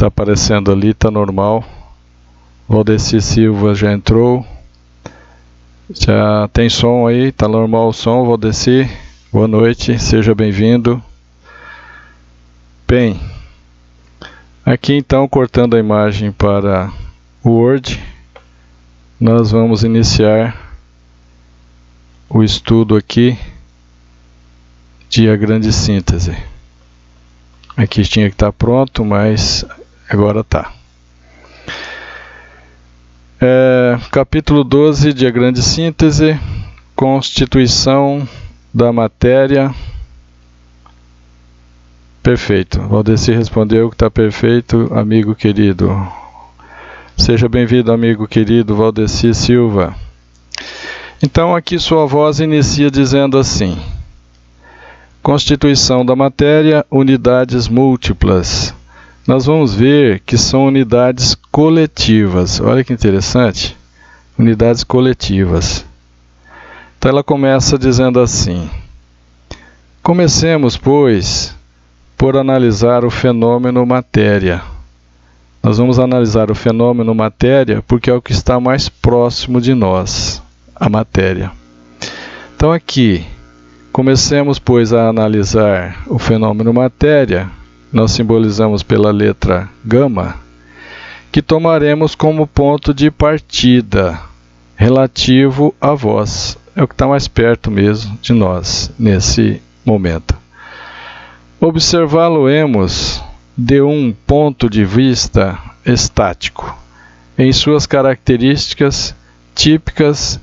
Tá aparecendo ali, tá normal. Valdeci Silva já entrou. Já tem som aí, tá normal o som, Valdeci. Boa noite, seja bem-vindo. Bem, aqui então, cortando a imagem para o Word, nós vamos iniciar o estudo aqui de a grande síntese. Aqui tinha que estar pronto, mas agora está. Capítulo 12 de a grande síntese, constituição da matéria. Perfeito. Valdeci respondeu que está perfeito, amigo querido. Seja bem-vindo, amigo querido Valdeci Silva. Então aqui sua voz inicia dizendo assim: constituição da matéria, unidades múltiplas. Nós vamos ver que são unidades coletivas. Olha que interessante. Unidades coletivas. Então ela começa dizendo assim: comecemos, pois, por analisar o fenômeno matéria. Nós vamos analisar o fenômeno matéria porque é o que está mais próximo de nós, a matéria. Então aqui, comecemos, pois, a analisar o fenômeno matéria. Nós simbolizamos pela letra gama, que tomaremos como ponto de partida relativo a vós. É o que está mais perto mesmo de nós, nesse momento. Observá-lo-emos de um ponto de vista estático, em suas características típicas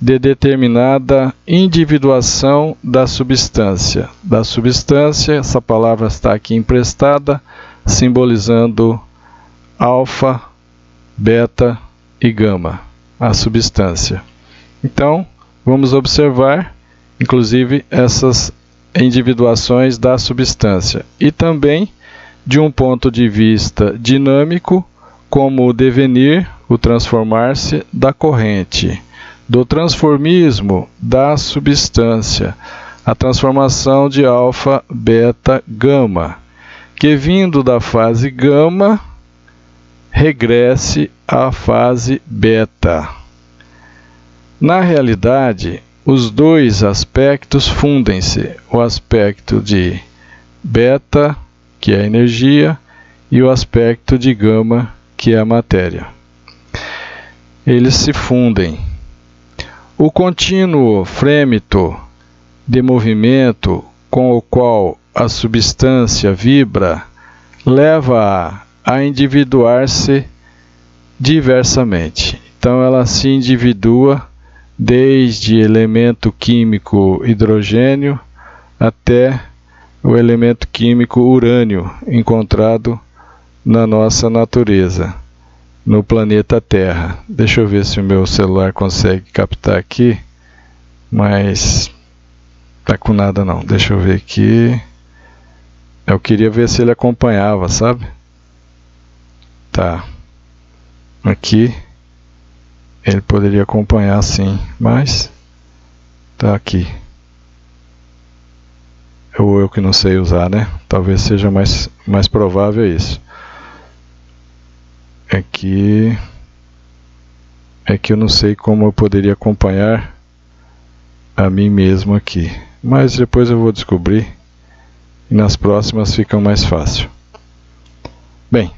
de determinada individuação da substância. Da substância, essa palavra está aqui emprestada, simbolizando alfa, beta e gama, a substância. Então, vamos observar, inclusive, essas individuações da substância. E também, de um ponto de vista dinâmico, como o devenir, o transformar-se da corrente, do transformismo da substância, a transformação de alfa, beta, gama, que vindo da fase gama, regresse à fase beta. Na realidade, os dois aspectos fundem-se, o aspecto de beta, que é a energia, e o aspecto de gama, que é a matéria. Eles se fundem. O contínuo frêmito de movimento com o qual a substância vibra leva-a a individuar-se diversamente. Então ela se individua desde elemento químico hidrogênio até o elemento químico urânio encontrado na nossa natureza, no planeta Terra. Deixa eu ver se o meu celular consegue captar aqui, mas tá com nada não. Deixa eu ver aqui. Eu queria ver se ele acompanhava, sabe? Tá. Aqui ele poderia acompanhar sim, mas tá aqui. Ou eu que não sei usar, né? Talvez seja mais provável isso. É que eu não sei como eu poderia acompanhar a mim mesmo aqui. Mas depois eu vou descobrir e nas próximas fica mais fácil. Bem,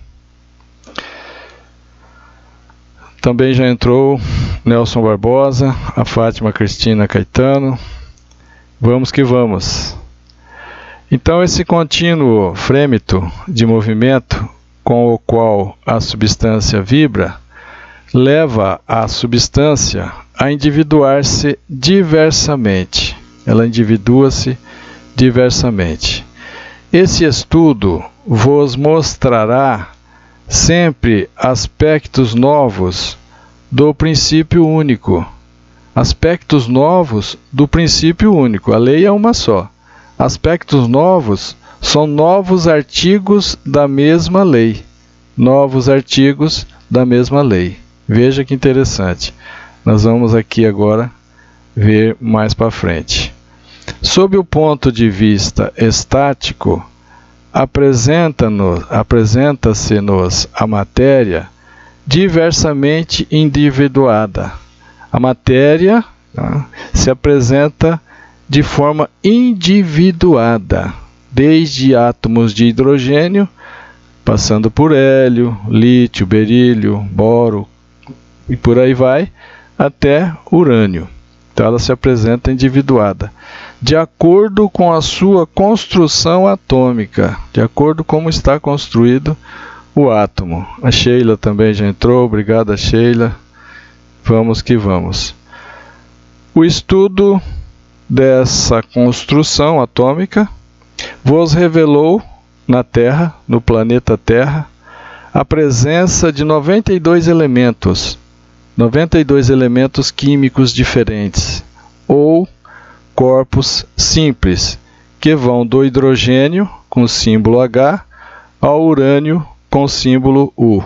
também já entrou Nelson Barbosa, a Fátima Cristina Caetano. Vamos que vamos. Então esse contínuo frêmito de movimento com o qual a substância vibra, leva a substância a individuar-se diversamente. Ela individua-se diversamente. Esse estudo vos mostrará sempre aspectos novos do princípio único. Aspectos novos do princípio único. A lei é uma só. Aspectos novos são novos artigos da mesma lei. Novos artigos da mesma lei. Veja que interessante. Nós vamos aqui agora ver mais para frente. Sob o ponto de vista estático, apresenta-se-nos a matéria diversamente individuada. A matéria, tá, se apresenta de forma individuada, desde átomos de hidrogênio, passando por hélio, lítio, berílio, boro e por aí vai, até urânio. Então ela se apresenta individuada, de acordo com a sua construção atômica, de acordo com como está construído o átomo. A Sheila também já entrou, obrigada Sheila. Vamos que vamos. O estudo dessa construção atômica vos revelou na Terra, no planeta Terra, a presença de 92 elementos químicos diferentes, ou corpos simples, que vão do hidrogênio, com o símbolo H, ao urânio, com o símbolo U.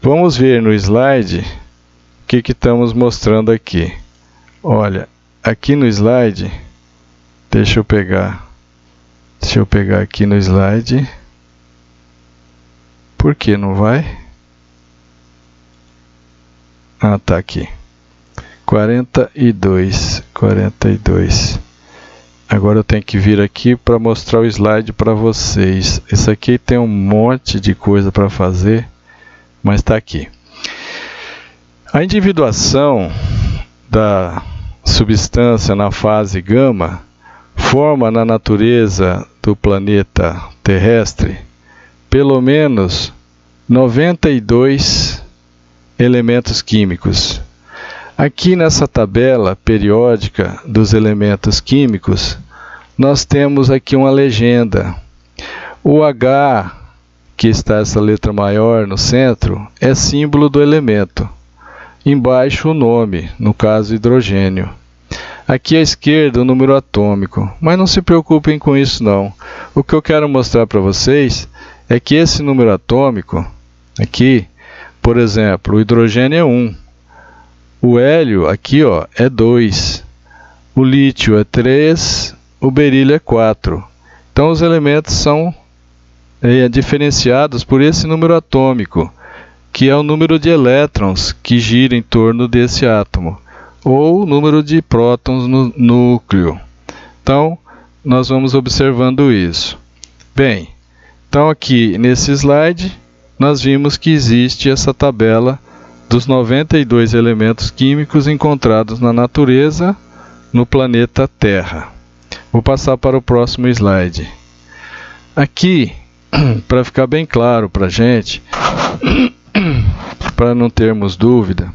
Vamos ver no slide o que estamos mostrando aqui. Olha, aqui no slide, deixa eu pegar aqui no slide. Por que não vai? Ah, tá aqui. 42. Agora eu tenho que vir aqui para mostrar o slide para vocês. Isso aqui tem um monte de coisa para fazer, mas está aqui. A individuação da substância na fase gama forma na natureza do planeta terrestre pelo menos 92 elementos químicos. Aqui nessa tabela periódica dos elementos químicos, nós temos aqui uma legenda. O H, que está essa letra maior no centro, é símbolo do elemento. Embaixo o nome, no caso hidrogênio. Aqui à esquerda o número atômico, mas não se preocupem com isso não. O que eu quero mostrar para vocês é que esse número atômico, aqui, por exemplo, o hidrogênio é 1, o hélio aqui ó, é 2, o lítio é 3, o berílio é 4. Então os elementos são diferenciados por esse número atômico, que é o número de elétrons que gira em torno desse átomo, ou o número de prótons no núcleo. Então, nós vamos observando isso. Bem, então aqui nesse slide, nós vimos que existe essa tabela dos 92 elementos químicos encontrados na natureza no planeta Terra. Vou passar para o próximo slide. Aqui, para ficar bem claro para a gente, para não termos dúvida,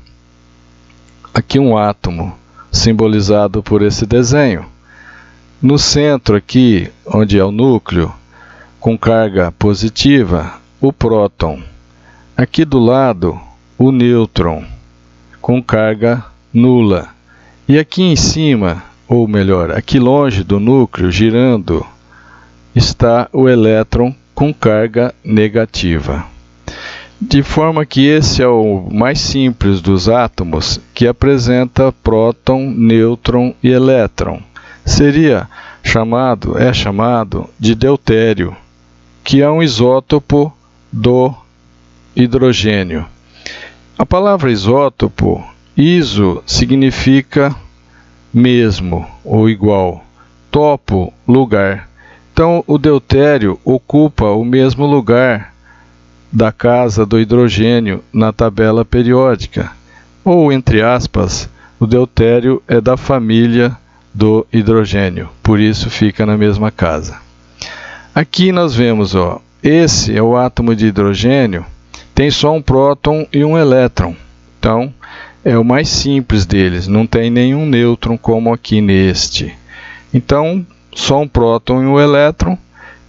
aqui um átomo simbolizado por esse desenho. No centro aqui, onde é o núcleo, com carga positiva, o próton. Aqui do lado, o nêutron, com carga nula. E aqui em cima, ou melhor, aqui longe do núcleo, girando, está o elétron com carga negativa. De forma que esse é o mais simples dos átomos, que apresenta próton, nêutron e elétron. É chamado de deutério, que é um isótopo do hidrogênio. A palavra isótopo, iso, significa mesmo ou igual, topo, lugar. Então o deutério ocupa o mesmo lugar da casa do hidrogênio na tabela periódica, ou entre aspas, o deutério é da família do hidrogênio, por isso fica na mesma casa. Aqui nós vemos, ó, esse é o átomo de hidrogênio, tem só um próton e um elétron. Então, é o mais simples deles, não tem nenhum nêutron como aqui neste. Então, só um próton e um elétron,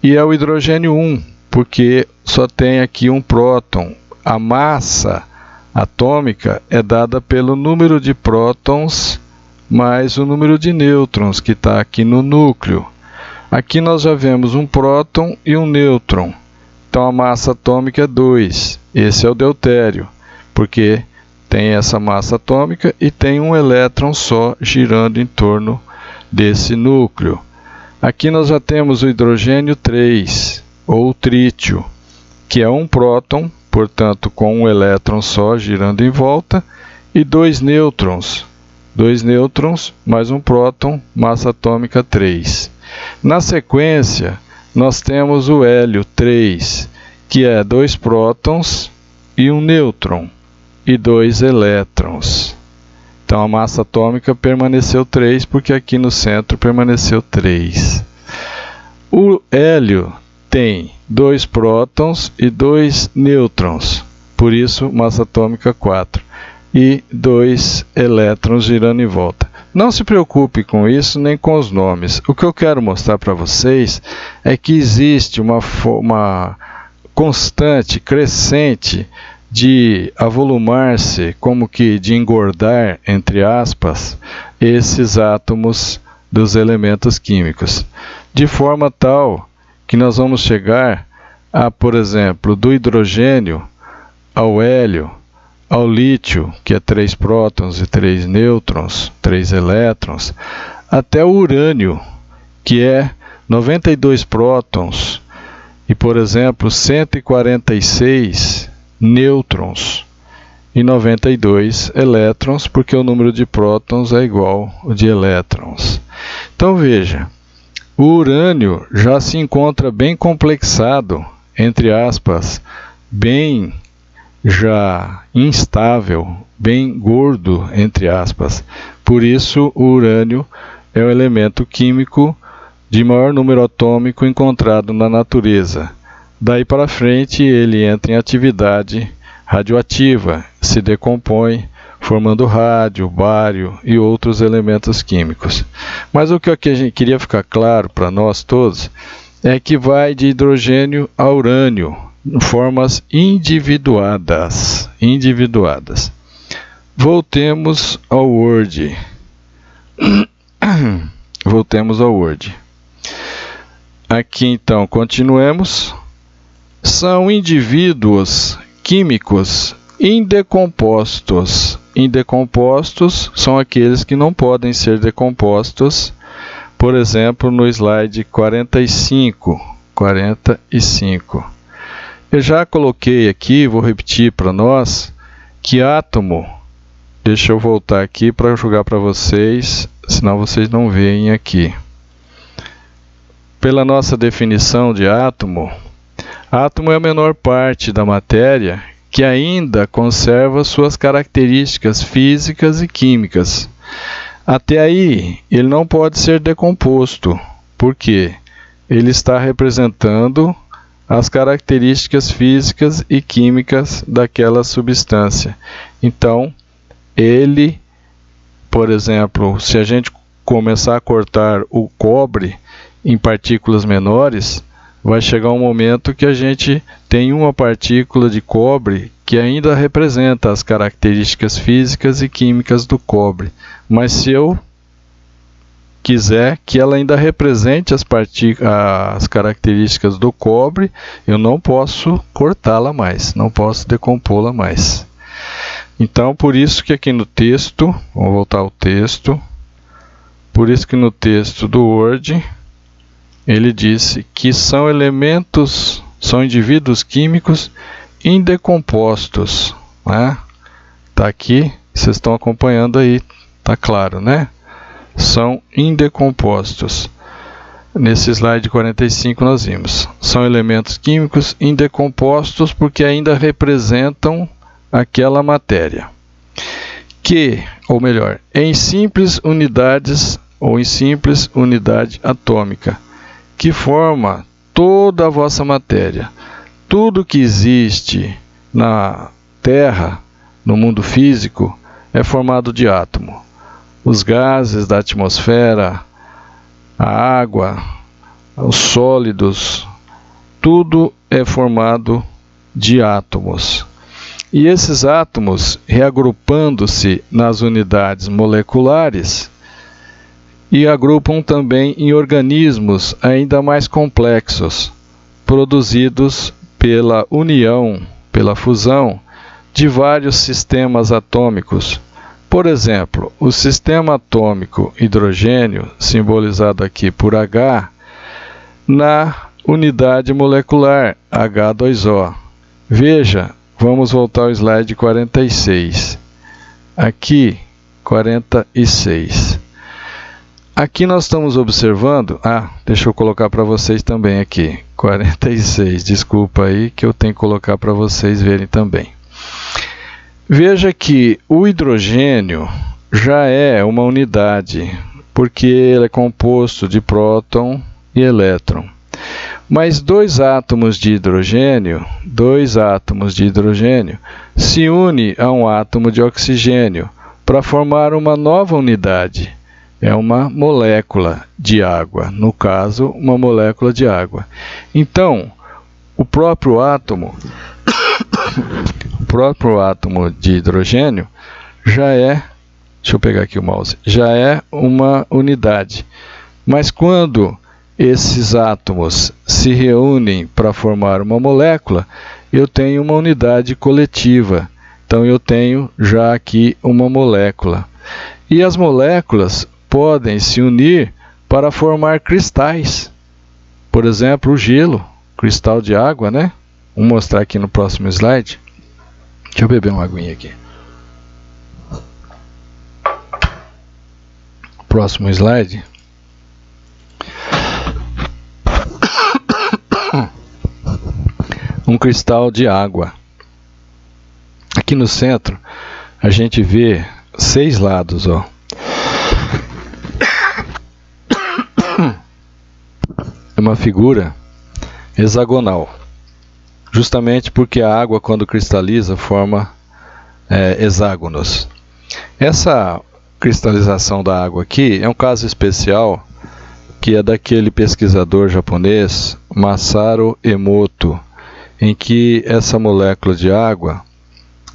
e é o hidrogênio 1, porque só tem aqui um próton. A massa atômica é dada pelo número de prótons mais o número de nêutrons que está aqui no núcleo. Aqui nós já vemos um próton e um nêutron. Então a massa atômica é 2. Esse é o deutério, porque tem essa massa atômica e tem um elétron só girando em torno desse núcleo. Aqui nós já temos o hidrogênio 3. ou trítio, que é um próton, portanto com um elétron só girando em volta, e 2 nêutrons. 2 nêutrons mais um próton, massa atômica 3. Na sequência, nós temos o hélio 3, que é 2 prótons e um nêutron, e 2 elétrons. Então a massa atômica permaneceu 3, porque aqui no centro permaneceu 3. O hélio tem 2 prótons e 2 nêutrons, por isso massa atômica 4, e 2 elétrons girando em volta. Não se preocupe com isso nem com os nomes. O que eu quero mostrar para vocês é que existe uma constante, crescente, de avolumar-se, como que de engordar, entre aspas, esses átomos dos elementos químicos, de forma tal que nós vamos chegar a, por exemplo, do hidrogênio ao hélio, ao lítio, que é 3 prótons e 3 nêutrons, 3 elétrons, até o urânio, que é 92 prótons e, por exemplo, 146 nêutrons e 92 elétrons, porque o número de prótons é igual ao de elétrons. Então veja, o urânio já se encontra bem complexado, entre aspas, bem já instável, bem gordo, entre aspas. Por isso o urânio é o elemento químico de maior número atômico encontrado na natureza. Daí para frente ele entra em atividade radioativa, se decompõe, formando rádio, bário e outros elementos químicos. Mas o que a gente queria ficar claro para nós todos é que vai de hidrogênio a urânio, em formas individuadas. Voltemos ao Word. Voltemos ao Word. Aqui então, continuemos. São indivíduos químicos indecompostos. Indecompostos são aqueles que não podem ser decompostos. Por exemplo, no slide 45. Eu já coloquei aqui, vou repetir para nós, que átomo, deixa eu voltar aqui para jogar para vocês, senão vocês não veem aqui. Pela nossa definição de átomo, átomo é a menor parte da matéria que ainda conserva suas características físicas e químicas. Até aí, ele não pode ser decomposto, porque ele está representando as características físicas e químicas daquela substância. Então, ele, por exemplo, se a gente começar a cortar o cobre em partículas menores, vai chegar um momento que a gente tem uma partícula de cobre que ainda representa as características físicas e químicas do cobre. Mas se eu quiser que ela ainda represente as características do cobre, eu não posso cortá-la mais, não posso decompô-la mais. Então, por isso que aqui no texto, vamos voltar ao texto, por isso que no texto do Word, ele disse que são elementos, são indivíduos químicos indecompostos. Né? Tá aqui, vocês estão acompanhando aí, tá claro, né? São indecompostos. Nesse slide 45 nós vimos. São elementos químicos indecompostos porque ainda representam aquela matéria. Que, ou melhor, em simples unidades ou em simples unidade atômica, que forma toda a vossa matéria. Tudo que existe na Terra, no mundo físico, é formado de átomo. Os gases da atmosfera, a água, os sólidos, tudo é formado de átomos. E esses átomos, reagrupando-se nas unidades moleculares, e agrupam também em organismos ainda mais complexos, produzidos pela união, pela fusão de vários sistemas atômicos. Por exemplo, o sistema atômico hidrogênio, simbolizado aqui por H, na unidade molecular, H2O. Veja, vamos voltar ao slide 46. Aqui, 46. Aqui nós estamos observando, deixa eu colocar para vocês também aqui, 46, desculpa aí que eu tenho que colocar para vocês verem também. Veja que o hidrogênio já é uma unidade, porque ele é composto de próton e elétron. Mas dois átomos de hidrogênio se unem a um átomo de oxigênio para formar uma nova unidade. É uma molécula de água, no caso, uma molécula de água. Então, o próprio átomo de hidrogênio já é, deixa eu pegar aqui o mouse, já é uma unidade. Mas quando esses átomos se reúnem para formar uma molécula, eu tenho uma unidade coletiva. Então, eu tenho já aqui uma molécula. E as moléculas podem se unir para formar cristais. Por exemplo, o gelo, cristal de água, né? Vou mostrar aqui no próximo slide. Deixa eu beber uma aguinha aqui. Próximo slide. Um cristal de água. Aqui no centro, a gente vê 6 lados, ó. É uma figura hexagonal, justamente porque a água, quando cristaliza, forma hexágonos. Essa cristalização da água aqui é um caso especial, que é daquele pesquisador japonês Masaru Emoto, em que essa molécula de água,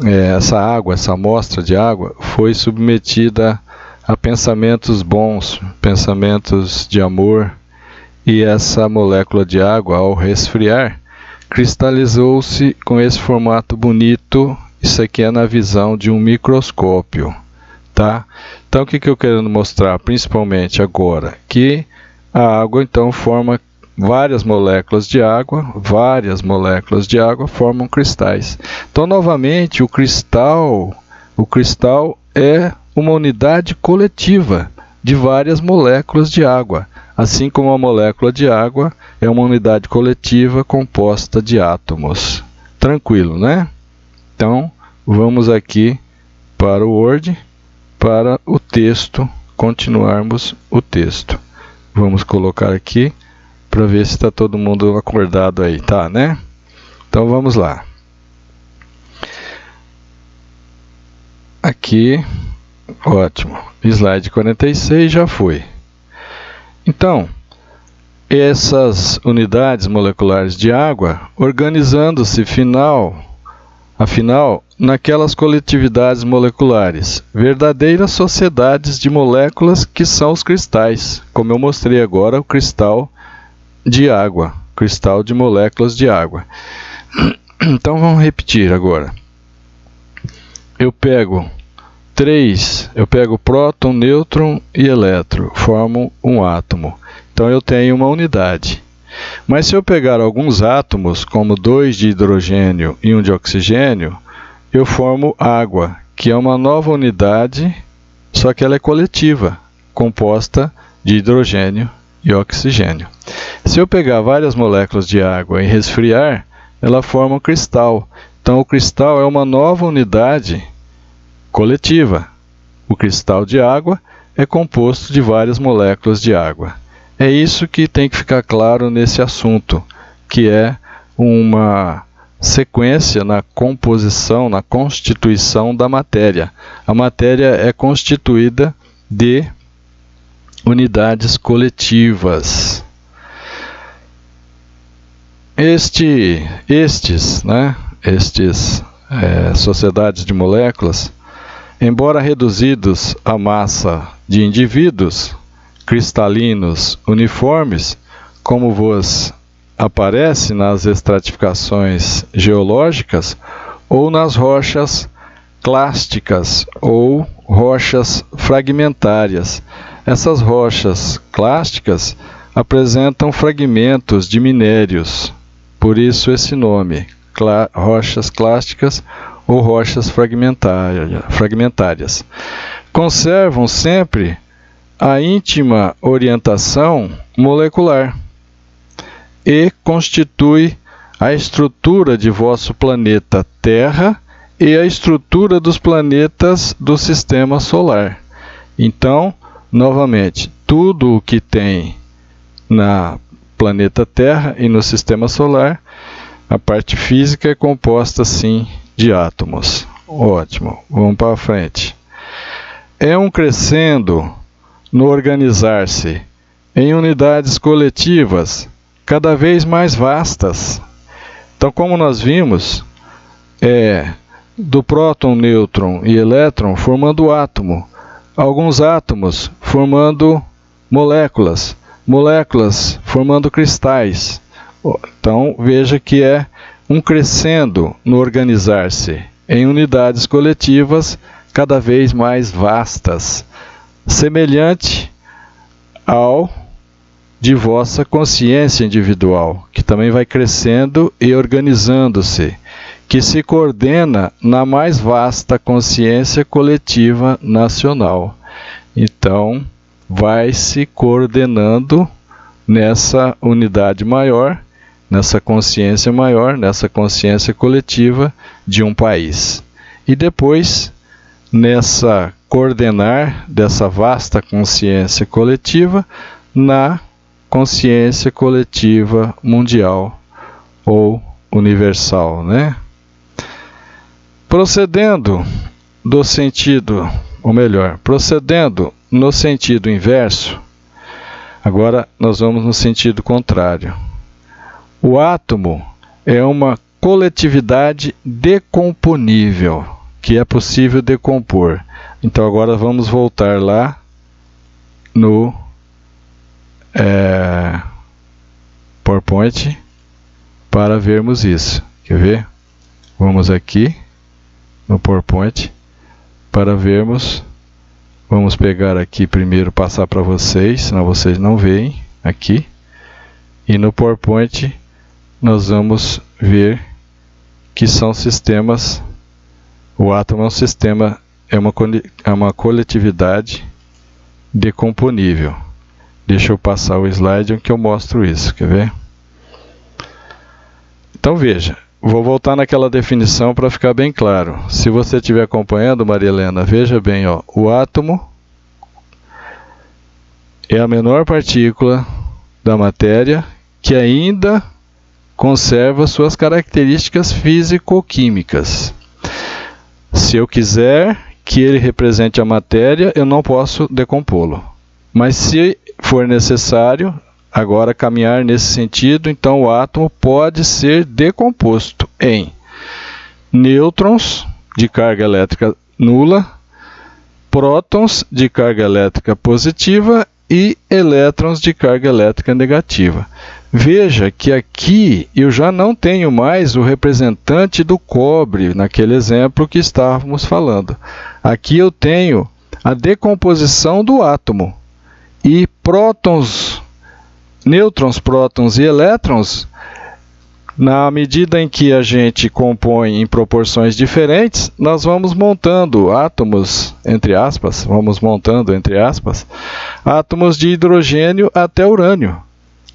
essa amostra de água, foi submetida a pensamentos bons, pensamentos de amor, e essa molécula de água, ao resfriar, cristalizou-se com esse formato bonito. Isso aqui é na visão de um microscópio, tá? Então, o que eu quero mostrar, principalmente agora, que a água, então, forma várias moléculas de água formam cristais. Então, novamente, o cristal é uma unidade coletiva de várias moléculas de água, assim como a molécula de água é uma unidade coletiva composta de átomos. Tranquilo, né? Então, vamos aqui para o Word, para o texto, continuarmos o texto. Vamos colocar aqui para ver se está todo mundo acordado aí, tá, né? Então, vamos lá. Aqui, ótimo. Slide 46 já foi. Então, essas unidades moleculares de água, organizando-se afinal, naquelas coletividades moleculares, verdadeiras sociedades de moléculas que são os cristais, como eu mostrei agora, o cristal de água, cristal de moléculas de água. Então, vamos repetir agora. Eu pego próton, nêutron e elétron, formam um átomo. Então, eu tenho uma unidade. Mas se eu pegar alguns átomos, como 2 de hidrogênio e 1 de oxigênio, eu formo água, que é uma nova unidade, só que ela é coletiva, composta de hidrogênio e oxigênio. Se eu pegar várias moléculas de água e resfriar, ela forma um cristal. Então, o cristal é uma nova unidade coletiva. O cristal de água é composto de várias moléculas de água. É isso que tem que ficar claro nesse assunto, que é uma sequência na composição, na constituição da matéria. A matéria é constituída de unidades coletivas. Sociedades de moléculas, embora reduzidos à massa de indivíduos cristalinos uniformes, como vos aparece nas estratificações geológicas ou nas rochas clásticas ou rochas fragmentárias. Essas rochas clásticas apresentam fragmentos de minérios, por isso esse nome, rochas clásticas ou rochas fragmentárias. Conservam sempre a íntima orientação molecular e constitui a estrutura de vosso planeta Terra e a estrutura dos planetas do Sistema Solar. Então, novamente, tudo o que tem na planeta Terra e no Sistema Solar, a parte física é composta, sim, de átomos. Ótimo, vamos para frente. É um crescendo no organizar-se em unidades coletivas cada vez mais vastas. Então, como nós vimos, do próton, nêutron e elétron formando átomo, alguns átomos formando moléculas, moléculas formando cristais. Então, veja que é um crescendo no organizar-se em unidades coletivas cada vez mais vastas, semelhante ao de vossa consciência individual, que também vai crescendo e organizando-se, que se coordena na mais vasta consciência coletiva nacional. Então, vai se coordenando nessa unidade maior, nessa consciência maior, nessa consciência coletiva de um país. E depois, nessa coordenar dessa vasta consciência coletiva na consciência coletiva mundial ou universal, né? Procedendo do sentido, ou melhor, procedendo no sentido inverso, agora nós vamos no sentido contrário. O átomo é uma coletividade decomponível, que é possível decompor. Então agora vamos voltar lá no PowerPoint para vermos isso. Quer ver? Vamos aqui no PowerPoint para vermos. Vamos pegar aqui primeiro, passar para vocês, senão vocês não veem aqui. E no PowerPoint nós vamos ver que são sistemas. O átomo é um sistema, é uma coletividade decomponível. Deixa eu passar o slide em que eu mostro isso, quer ver? Então veja, vou voltar naquela definição para ficar bem claro. Se você estiver acompanhando, Maria Helena, veja bem, ó, o átomo é a menor partícula da matéria que ainda conserva suas características físico-químicas. Se eu quiser que ele represente a matéria, eu não posso decompô-lo. Mas se for necessário, agora caminhar nesse sentido, então o átomo pode ser decomposto em nêutrons de carga elétrica nula, prótons de carga elétrica positiva e elétrons de carga elétrica negativa. Veja que aqui eu já não tenho mais o representante do cobre, naquele exemplo que estávamos falando. Aqui eu tenho a decomposição do átomo. E prótons, nêutrons, prótons e elétrons, na medida em que a gente compõe em proporções diferentes, nós vamos montando átomos, entre aspas, átomos de hidrogênio até urânio.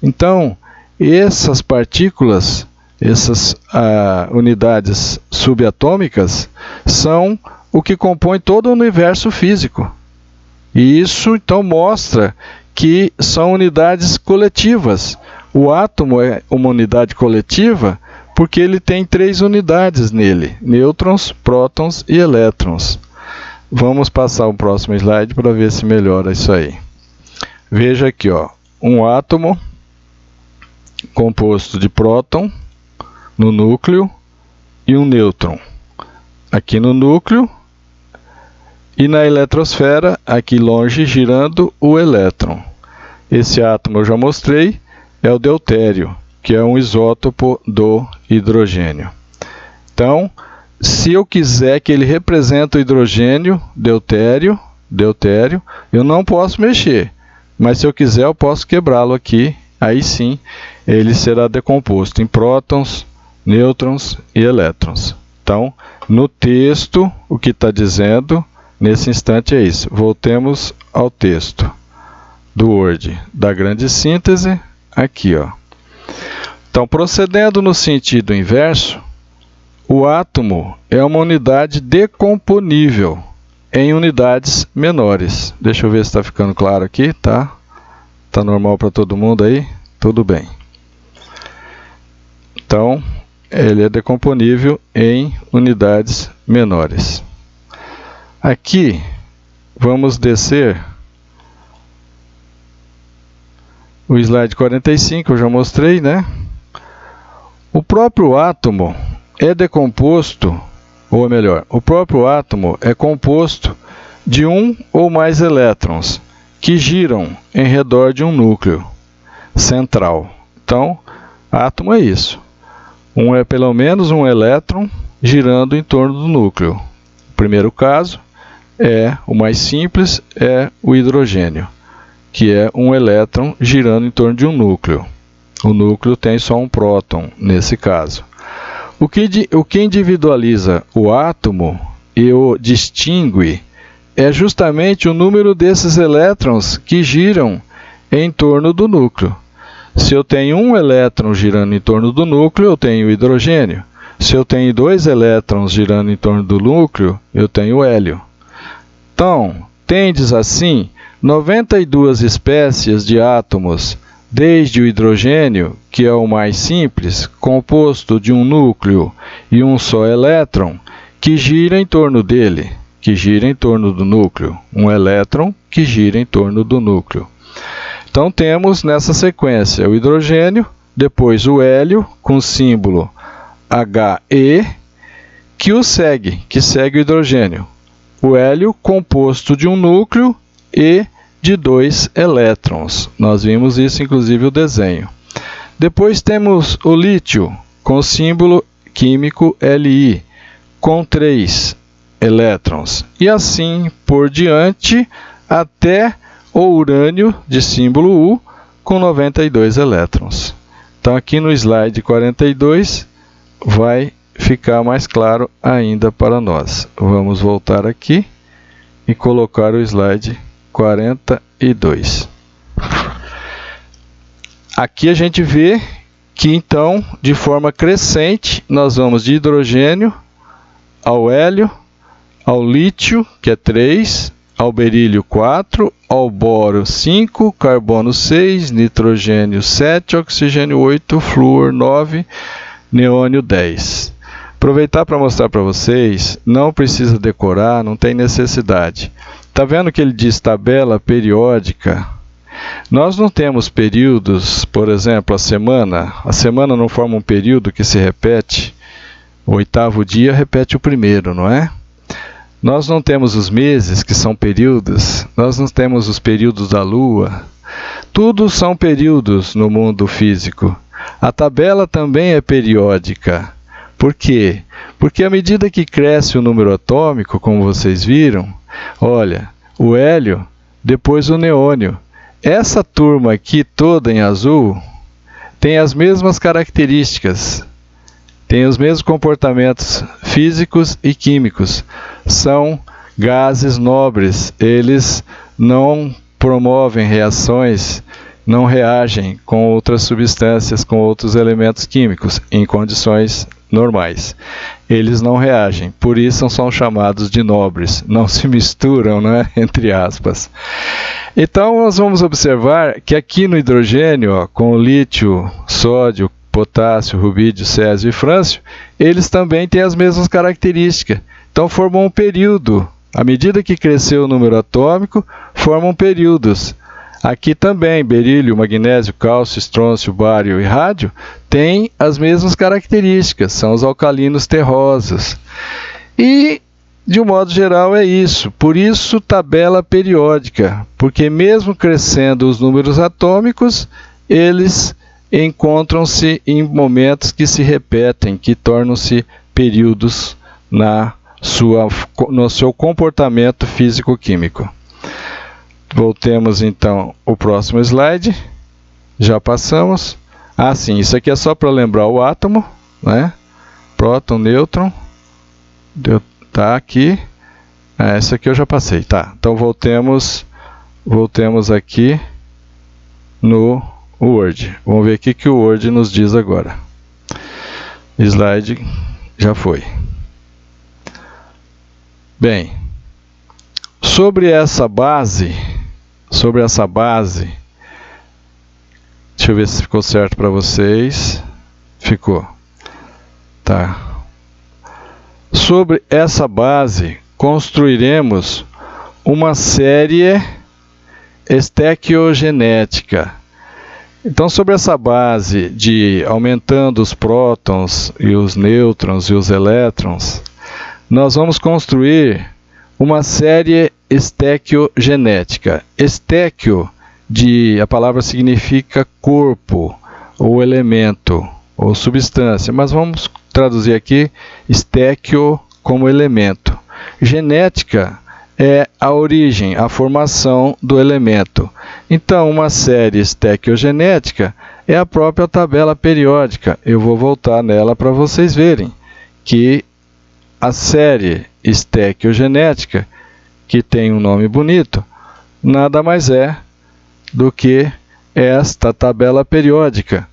Então, essas partículas, essas unidades subatômicas, são o que compõe todo o universo físico. E isso, então, mostra que são unidades coletivas. O átomo é uma unidade coletiva porque ele tem 3 unidades nele: nêutrons, prótons e elétrons. Vamos passar o próximo slide para ver se melhora isso aí. Veja aqui, ó, um átomo composto de próton no núcleo e um nêutron aqui no núcleo, e na eletrosfera, aqui longe, girando o elétron. Esse átomo eu já mostrei, é o deutério, que é um isótopo do hidrogênio. Então, se eu quiser que ele represente o hidrogênio, deutério, eu não posso mexer. mas se eu quiser eu posso quebrá-lo aqui, aí sim ele será decomposto em prótons, nêutrons e elétrons. Então, no texto, o que está dizendo nesse instante é isso. Voltemos ao texto do Word da grande síntese, aqui, ó. Então, procedendo no sentido inverso, o átomo é uma unidade decomponível em unidades menores. Deixa eu ver se está ficando claro aqui, tá? Tá normal para todo mundo aí? Tudo bem. Então, ele é decomponível em unidades menores. Aqui, vamos descer o slide 45, eu já mostrei, né? O próprio átomo é decomposto, ou melhor, o próprio átomo é composto de um ou mais elétrons que giram em redor de um núcleo central. Então, átomo é isso. É pelo menos um elétron girando em torno do núcleo. O primeiro caso o mais simples, é o hidrogênio, que é um elétron girando em torno de um núcleo. O núcleo tem só um próton, nesse caso. O que individualiza o átomo e o distingue é justamente o número desses elétrons que giram em torno do núcleo. Se eu tenho um elétron girando em torno do núcleo, eu tenho hidrogênio. Se eu tenho dois elétrons girando em torno do núcleo, eu tenho hélio. Então, tendes assim 92 espécies de átomos, desde o hidrogênio, que é o mais simples, composto de um núcleo e um só elétron, que gira em torno dele, que gira em torno do núcleo. Um elétron que gira em torno do núcleo. Então, temos nessa sequência o hidrogênio, depois o hélio, com símbolo He, que segue o hidrogênio. O hélio composto de um núcleo e de dois elétrons. Nós vimos isso, inclusive, o desenho. Depois temos o lítio, com símbolo químico Li, com 3 elétrons. E assim por diante, até o urânio, de símbolo U, com 92 elétrons. Então, aqui no slide 42, vai ficar mais claro ainda para nós. Vamos voltar aqui e colocar o slide 42. Aqui a gente vê que, então, de forma crescente, nós vamos de hidrogênio ao hélio, ao lítio, que é 3, ao berílio 4, ao boro 5, carbono 6, nitrogênio 7, oxigênio 8, flúor 9, neônio 10. Aproveitar para mostrar para vocês, não precisa decorar, não tem necessidade. Está vendo que ele diz tabela periódica? Nós não temos períodos, por exemplo, a semana não forma um período que se repete, o 8º dia repete o primeiro, não é? Nós não temos os meses, que são períodos, nós não temos os períodos da Lua, tudo são períodos no mundo físico. A tabela também é periódica. Por quê? Porque à medida que cresce o número atômico, como vocês viram, olha, o hélio, depois o neônio. Essa turma aqui toda em azul tem as mesmas características, tem os mesmos comportamentos físicos e químicos. São gases nobres, eles não promovem reações, não reagem com outras substâncias, com outros elementos químicos, em condições normais. Eles não reagem, por isso são chamados de nobres, não se misturam, né? Entre aspas. Então, nós vamos observar que aqui no hidrogênio, ó, com o lítio, sódio, potássio, rubídio, césio e frâncio, eles também têm as mesmas características. Então, formam um período. À medida que cresceu o número atômico, formam períodos. Aqui também, berílio, magnésio, cálcio, estrôncio, bário e rádio têm as mesmas características, são os alcalinos terrosos. E, de um modo geral, é isso. Por isso, tabela periódica, porque mesmo crescendo os números atômicos, eles encontram-se em momentos que se repetem, que tornam-se períodos no seu comportamento físico-químico. Voltemos então ao próximo slide. Já passamos. Ah, sim, isso aqui é só para lembrar o átomo, né? Próton, nêutron. Tá aqui. Isso aqui eu já passei, tá? Então voltemos aqui no Word. Vamos ver o que o Word nos diz agora. Slide já foi. Bem, sobre essa base, deixa eu ver se ficou certo para vocês. Ficou. Tá. Sobre essa base, construiremos uma série estequiogenética. Então, sobre essa base de aumentando os prótons e os nêutrons e os elétrons, nós vamos construir uma série estequiogenética. Estéquio, a palavra significa corpo, ou elemento, ou substância, mas vamos traduzir aqui estéquio como elemento. Genética é a origem, a formação do elemento. Então, uma série estequiogenética é a própria tabela periódica. Eu vou voltar nela para vocês verem que a série estequiogenética, que tem um nome bonito, nada mais é do que esta tabela periódica,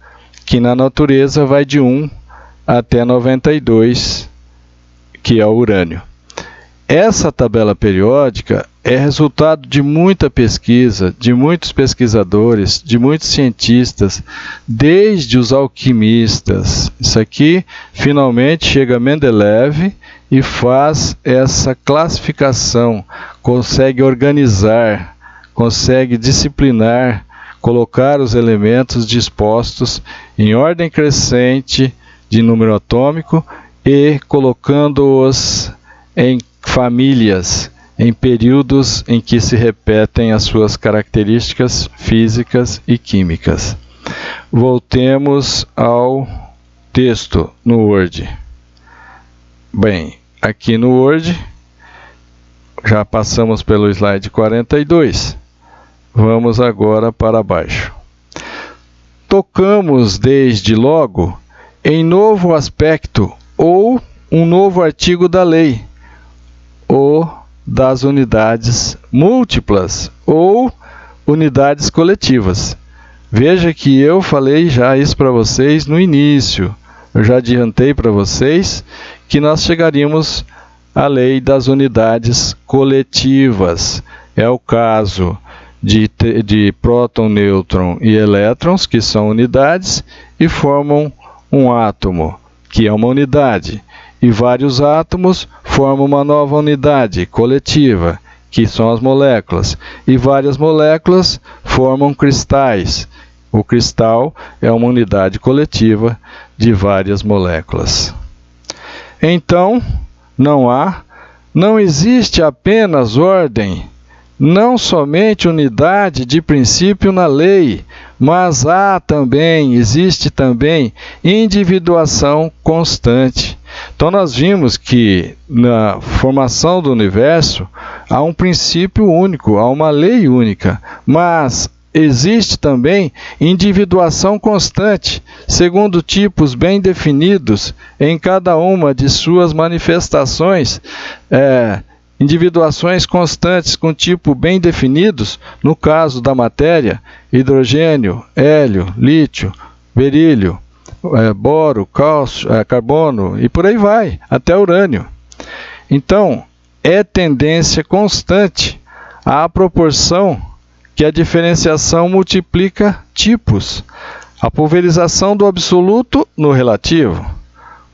que na natureza vai de 1 até 92, que é o urânio. Essa tabela periódica é resultado de muita pesquisa, de muitos pesquisadores, de muitos cientistas, desde os alquimistas. Isso aqui, finalmente, chega Mendeleev e faz essa classificação, consegue organizar, consegue disciplinar, colocar os elementos dispostos em ordem crescente de número atômico e colocando-os em famílias, em períodos em que se repetem as suas características físicas e químicas. Voltemos ao texto no Word. Bem, aqui no Word, já passamos pelo slide 42. Vamos agora para baixo. Tocamos desde logo em novo aspecto ou um novo artigo da lei, ou das unidades múltiplas ou unidades coletivas. Veja que eu falei já isso para vocês no início. Eu já adiantei para vocês que nós chegaríamos à lei das unidades coletivas. É o caso de próton, nêutron e elétrons, que são unidades e formam um átomo, que é uma unidade. E vários átomos formam uma nova unidade coletiva, que são as moléculas. E várias moléculas formam cristais. O cristal é uma unidade coletiva de várias moléculas. Então, não existe apenas ordem, não somente unidade de princípio na lei, mas existe também individuação constante. Então nós vimos que na formação do universo há um princípio único, há uma lei única, mas existe também individuação constante, segundo tipos bem definidos em cada uma de suas manifestações, individuações constantes com tipo bem definidos, no caso da matéria, hidrogênio, hélio, lítio, berílio, boro, cálcio, carbono e por aí vai, até urânio. Então, é tendência constante à proporção que a diferenciação multiplica tipos, a pulverização do absoluto no relativo,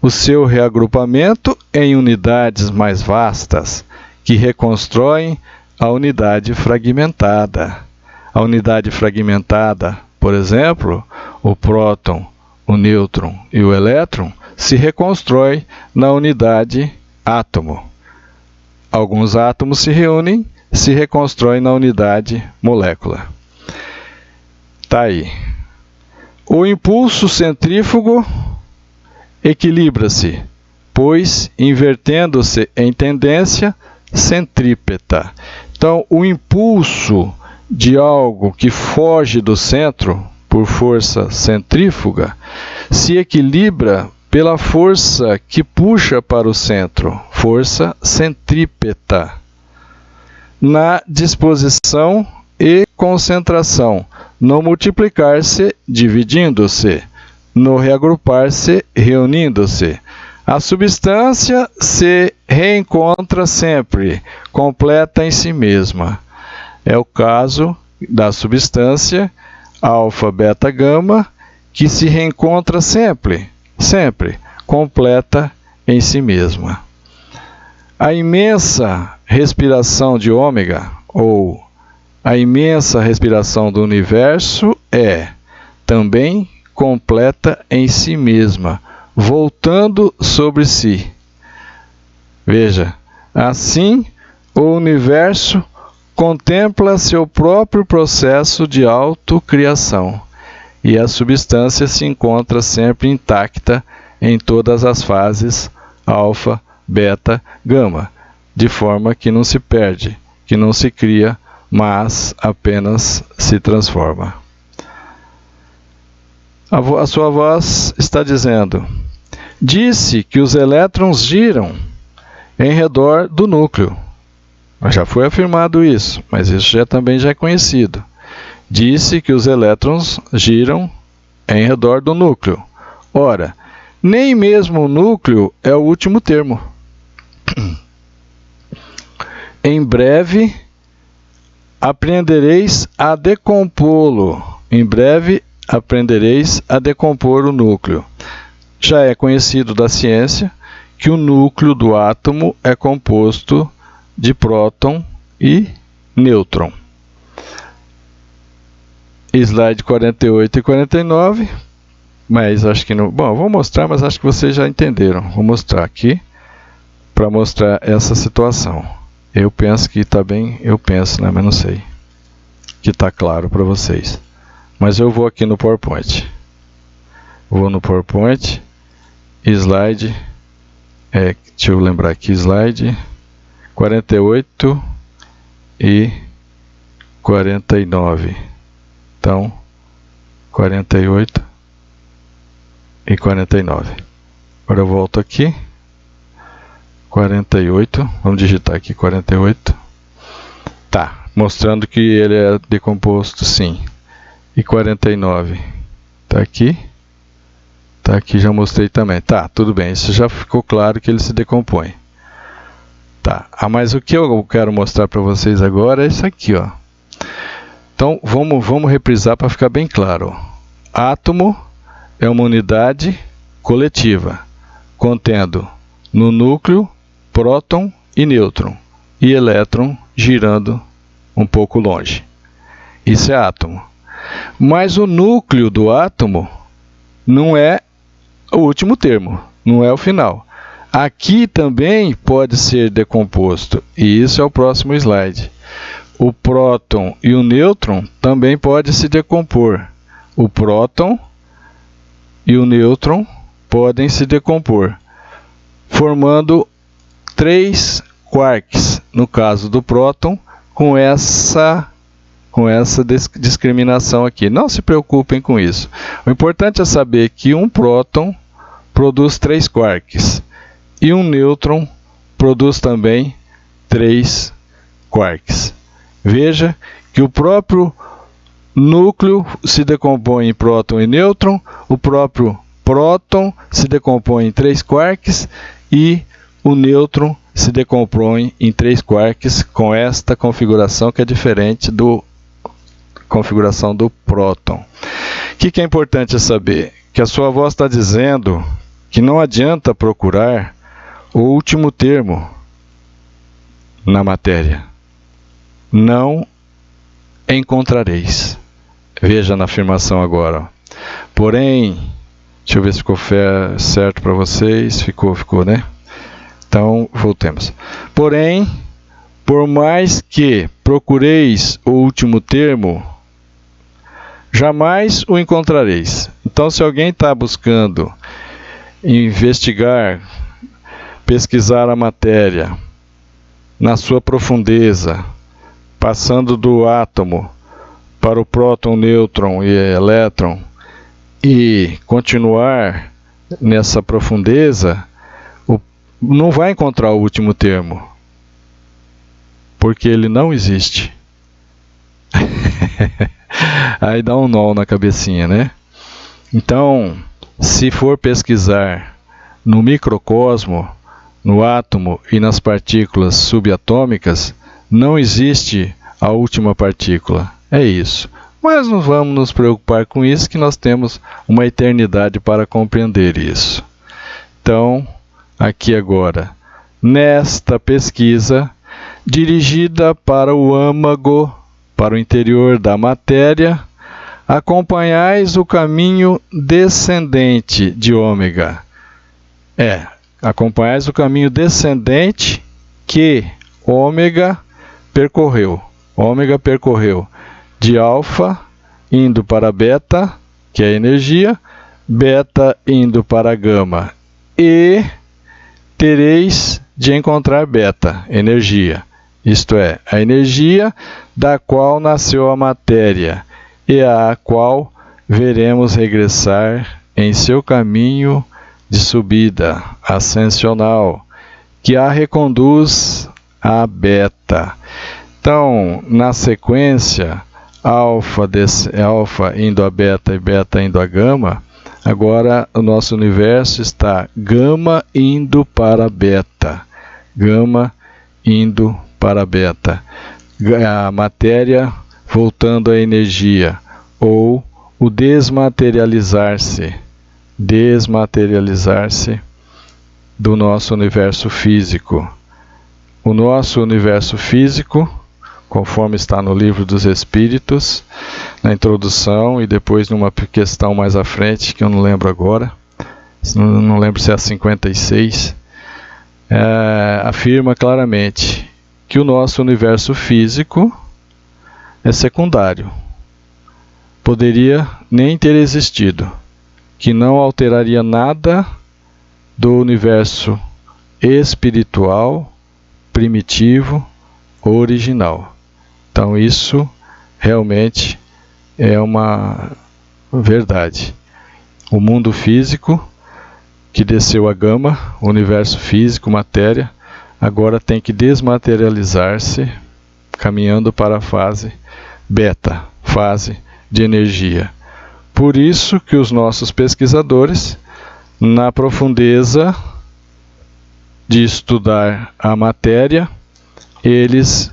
o seu reagrupamento em unidades mais vastas, que reconstroem a unidade fragmentada. A unidade fragmentada, por exemplo, o próton, o nêutron e o elétron, se reconstrói na unidade átomo. Alguns átomos se reúnem, se reconstroem na unidade molécula. Tá aí. O impulso centrífugo equilibra-se, pois invertendo-se em tendência centrípeta. Então, o impulso de algo que foge do centro por força centrífuga se equilibra pela força que puxa para o centro, força centrípeta, na disposição e concentração, no multiplicar-se, dividindo-se, no reagrupar-se, reunindo-se. A substância se reencontra sempre, completa em si mesma. É o caso da substância alfa, beta, gama, que se reencontra sempre, completa em si mesma. A imensa respiração de ômega, ou a imensa respiração do universo, é também completa em si mesma, voltando sobre si. Veja, assim o universo contempla seu próprio processo de autocriação e a substância se encontra sempre intacta em todas as fases alfa, beta, gama, de forma que não se perde, que não se cria, mas apenas se transforma. A sua voz está dizendo: disse que os elétrons giram em redor do núcleo. Já foi afirmado isso, mas isso também já é conhecido. Disse que os elétrons giram em redor do núcleo. Ora, nem mesmo o núcleo é o último termo. Em breve aprendereis a decompô-lo. Em breve aprendereis a decompor o núcleo. Já é conhecido da ciência que o núcleo do átomo é composto de próton e nêutron. Slide 48 e 49, mas acho que não... Bom, eu vou mostrar, mas acho que vocês já entenderam. Vou mostrar aqui, para mostrar essa situação. Eu penso que está bem, né, mas não sei, que está claro para vocês. Mas eu vou aqui no PowerPoint. Vou no PowerPoint, slide, deixa eu lembrar aqui, slide 48 e 49. Então, 48 e 49. Agora eu volto aqui. 48, vamos digitar aqui 48. Tá, mostrando que ele é decomposto, sim. E 49, tá aqui. Tá aqui, já mostrei também. Tá, tudo bem, isso já ficou claro que ele se decompõe. Tá, mas o que eu quero mostrar para vocês agora é isso aqui, ó. Então, vamos reprisar para ficar bem claro. Átomo é uma unidade coletiva, contendo no núcleo próton e nêutron, e elétron girando um pouco longe. Isso é átomo. Mas o núcleo do átomo não é o último termo, não é o final. Aqui também pode ser decomposto, e isso é o próximo slide. O próton e o nêutron também podem se decompor. O próton e o nêutron podem se decompor, formando 3 quarks, no caso do próton, com essa discriminação aqui. Não se preocupem com isso. O importante é saber que um próton produz 3 quarks e um nêutron produz também 3 quarks. Veja que o próprio núcleo se decompõe em próton e nêutron, o próprio próton se decompõe em 3 quarks e o nêutron se decompõe em 3 quarks com esta configuração que é diferente da configuração do próton. O que é importante saber? Que a sua voz está dizendo que não adianta procurar o último termo na matéria. Não encontrareis. Veja na afirmação agora. Ó. Porém, deixa eu ver se ficou certo para vocês. Ficou, né? Então, voltemos. Porém, por mais que procureis o último termo, jamais o encontrareis. Então, se alguém está buscando investigar, pesquisar a matéria na sua profundeza, passando do átomo para o próton, nêutron e elétron e continuar nessa profundeza, não vai encontrar o último termo, porque ele não existe. Aí dá um nó na cabecinha, né? Então, se for pesquisar no microcosmo, no átomo e nas partículas subatômicas, não existe a última partícula. É isso. Mas não vamos nos preocupar com isso, que nós temos uma eternidade para compreender isso. Então, aqui agora, nesta pesquisa, dirigida para o âmago, para o interior da matéria, acompanhais o caminho descendente de ômega. Acompanhais o caminho descendente que ômega percorreu. Ômega percorreu de alfa indo para beta, que é a energia, beta indo para gama, e tereis de encontrar beta, energia. Isto é, a energia da qual nasceu a matéria e a qual veremos regressar em seu caminho de subida ascensional, que a reconduz a beta. Então, na sequência, alfa indo a beta e beta indo a gama, agora o nosso universo está gama indo para beta, gama indo para beta, a matéria voltando à energia, ou o desmaterializar-se do nosso universo físico. O nosso universo físico, conforme está no Livro dos Espíritos, na introdução e depois numa questão mais à frente, que eu não lembro agora, não lembro se é a 56, afirma claramente que o nosso universo físico é secundário. Poderia nem ter existido, que não alteraria nada do universo espiritual, primitivo, original. Então isso realmente é uma verdade. O mundo físico, que desceu a gama, o universo físico, matéria, agora tem que desmaterializar-se, caminhando para a fase beta, fase de energia. Por isso que os nossos pesquisadores, na profundeza de estudar a matéria, eles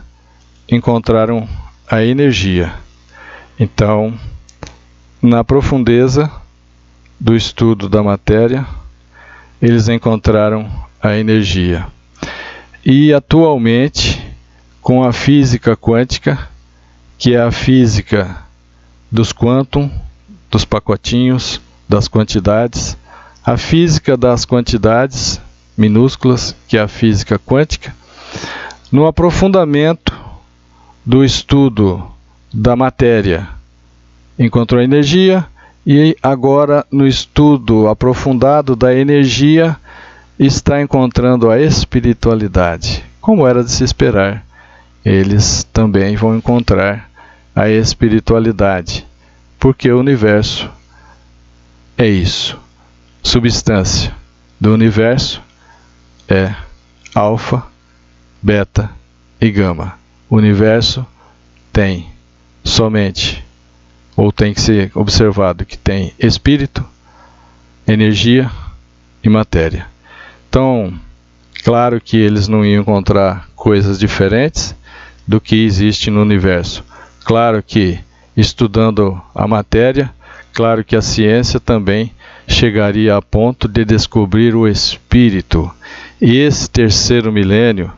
encontraram a energia. Então, na profundeza do estudo da matéria, eles encontraram a energia. E atualmente, com a física quântica, que é a física dos quântum, dos pacotinhos, das quantidades, a física das quantidades minúsculas, que é a física quântica, no aprofundamento do estudo da matéria, encontrou a energia, e agora no estudo aprofundado da energia, está encontrando a espiritualidade. Como era de se esperar, eles também vão encontrar a espiritualidade, porque o universo é isso. Substância do universo é alfa, beta e gama. O universo tem somente, ou tem que ser observado, que tem espírito, energia e matéria. Então, claro que eles não iam encontrar coisas diferentes do que existe no universo. Claro que, estudando a matéria, claro que a ciência também chegaria a ponto de descobrir o espírito. E esse terceiro milênio,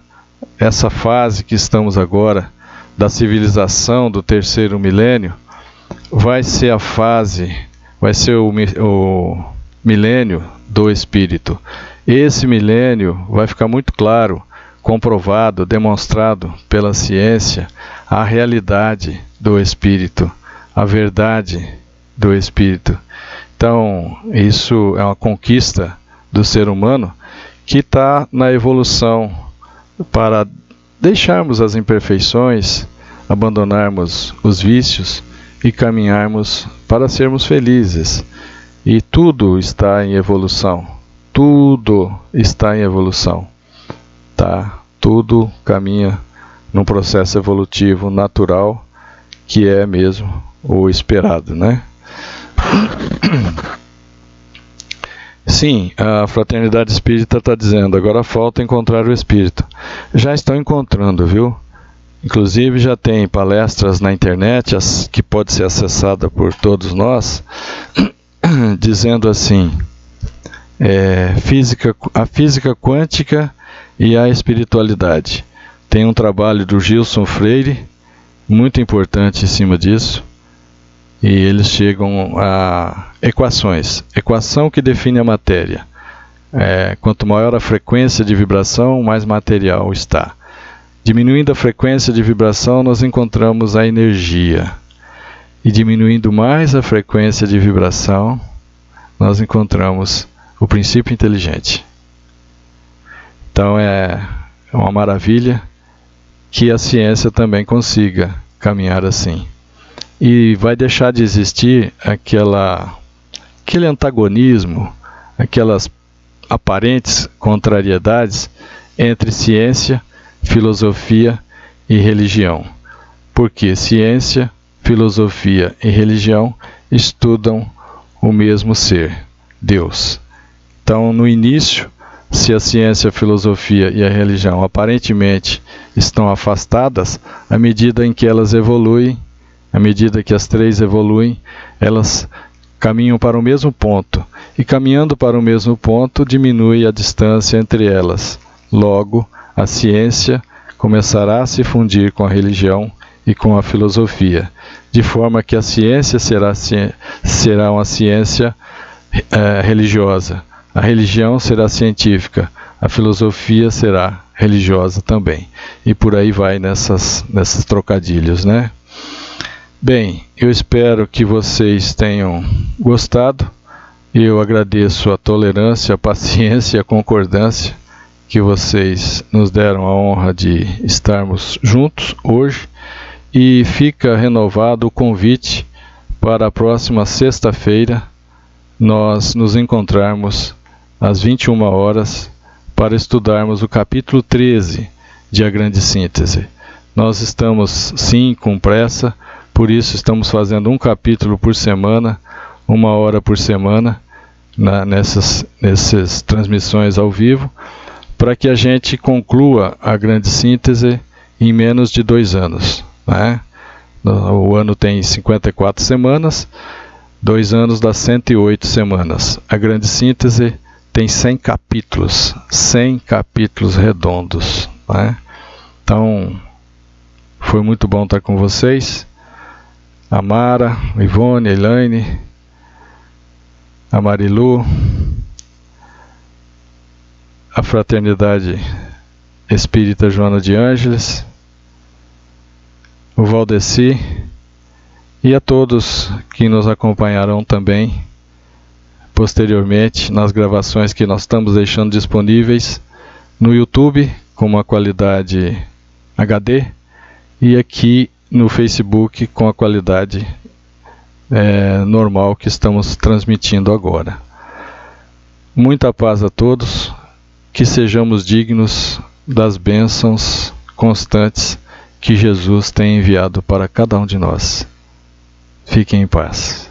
essa fase que estamos agora, da civilização do terceiro milênio, vai ser a fase, vai ser o milênio do espírito. Esse milênio vai ficar muito claro, comprovado, demonstrado pela ciência, a realidade do espírito, a verdade do espírito. Então, isso é uma conquista do ser humano que está na evolução para deixarmos as imperfeições, abandonarmos os vícios e caminharmos para sermos felizes. E tudo está em evolução. Tudo está em evolução. Tá? Tudo caminha num processo evolutivo natural, que é mesmo o esperado, né? Sim, a Fraternidade Espírita está dizendo, agora falta encontrar o Espírito. Já estão encontrando, viu? Inclusive já tem palestras na internet, que pode ser acessada por todos nós, dizendo assim, a física quântica e a espiritualidade. Tem um trabalho do Gilson Freire, muito importante em cima disso, e eles chegam a equações. Equação que define a matéria. Quanto maior a frequência de vibração, mais material está. Diminuindo a frequência de vibração, nós encontramos a energia. E diminuindo mais a frequência de vibração, nós encontramos o princípio inteligente. Então é uma maravilha que a ciência também consiga caminhar assim. E vai deixar de existir aquele antagonismo, aquelas aparentes contrariedades entre ciência, filosofia e religião. Porque ciência, filosofia e religião estudam o mesmo ser, Deus. Então, no início, se a ciência, a filosofia e a religião aparentemente estão afastadas, à medida em que elas evoluem, à medida que as três evoluem, elas caminham para o mesmo ponto. E caminhando para o mesmo ponto, diminui a distância entre elas. Logo, a ciência começará a se fundir com a religião e com a filosofia, de forma que a ciência será uma ciência religiosa, a religião será científica, a filosofia será religiosa também. E por aí vai nessas trocadilhos, né? Bem, eu espero que vocês tenham gostado. Eu agradeço a tolerância, a paciência e a concordância que vocês nos deram a honra de estarmos juntos hoje. E fica renovado o convite para a próxima sexta-feira nós nos encontrarmos às 21 horas para estudarmos o capítulo 13 de A Grande Síntese. Nós estamos, sim, com pressa, por isso estamos fazendo um capítulo por semana, 1 hora por semana, nessas transmissões ao vivo, para que a gente conclua a Grande Síntese em menos de 2 anos. Né? O ano tem 54 semanas, 2 anos dá 108 semanas. A Grande Síntese tem 100 capítulos redondos. Né? Então, foi muito bom estar com vocês. A Mara, a Ivone, a Elaine, a Marilu, a Fraternidade Espírita Joana de Ângeles, o Valdeci e a todos que nos acompanharão também posteriormente nas gravações que nós estamos deixando disponíveis no YouTube com uma qualidade HD e aqui no Facebook com a qualidade normal que estamos transmitindo agora. Muita paz a todos, que sejamos dignos das bênçãos constantes que Jesus tem enviado para cada um de nós. Fiquem em paz.